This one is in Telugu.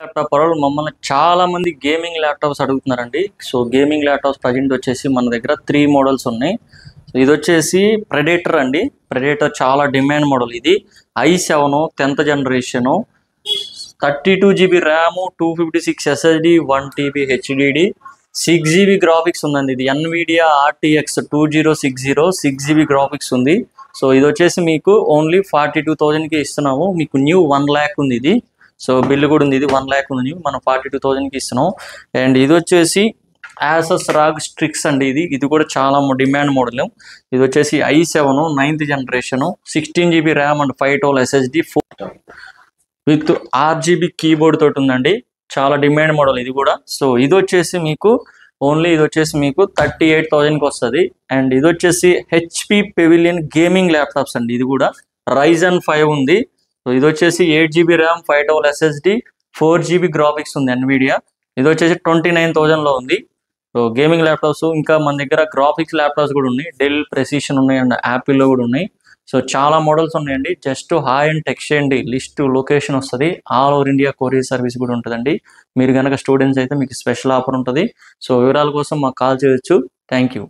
ల్యాప్టాప్ పర్వాలేదు మమ్మల్ని చాలా మంది గేమింగ్ ల్యాప్టాప్స్ అడుగుతున్నారండి. సో గేమింగ్ ల్యాప్టాప్స్ ప్రజెంట్ వచ్చేసి మన దగ్గర 3 మోడల్స్ ఉన్నాయి. సో ఇది వచ్చేసి ప్రెడేటర్ అండి. ప్రెడేటర్ చాలా డిమాండ్ మోడల్. ఇది i7 10th generation, 32GB RAM, 256 SSD, 1TB HDD, 6GB graphics ఉందండి. ఇది NVIDIA RTX 2060 6GB గ్రాఫిక్స్ ఉంది. సో ఇది వచ్చేసి మీకు ఓన్లీ 42,000కి ఇస్తున్నాము. మీకు న్యూ 1 lakh ఉంది ఇది. సో బిల్లు కూడా ఉంది, ఇది 1 lakh ఉంది, మనం 42,000కి ఇస్తున్నాం. అండ్ ఇది వచ్చేసి Asus ROG Strix అండి. ఇది కూడా చాలా డిమాండ్ మోడల్. ఇది వచ్చేసి i7 9th generation, 16GB RAM and 512 SSD with RGB keyboard తోటి ఉందండి. చాలా డిమాండ్ మోడల్ ఇది కూడా. సో ఇది వచ్చేసి మీకు ఓన్లీ 38,000కి వస్తుంది. అండ్ ఇది వచ్చేసి HP Pavilion గేమింగ్ ల్యాప్టాప్స్ అండి. ఇది కూడా Ryzen 5 ఉంది. సో ఇది వచ్చేసి 8GB RAM, 512 SSD, 4GB graphics ఉంది NVIDIA. ఇది వచ్చేసి 29,000లో ఉంది. సో గేమింగ్ ల్యాప్టాప్స్, ఇంకా మన దగ్గర గ్రాఫిక్స్ ల్యాప్టాప్స్ కూడా ఉన్నాయి. డెల్, ప్రెసిషన్ ఉన్నాయి అండ్ యాపిల్లో కూడా ఉన్నాయి. సో చాలా మోడల్స్ ఉన్నాయండి. జస్ట్ హాయ్ అండ్ టెక్స్ట్ చేయండి, లిస్ట్ లొకేషన్ వస్తుంది. All over India courier service కూడా ఉంటుందండి. మీరు కనుక స్టూడెంట్స్ అయితే మీకు స్పెషల్ ఆఫర్ ఉంటుంది. సో వివరాల కోసం మాకు కాల్ చేయొచ్చు. Thank you.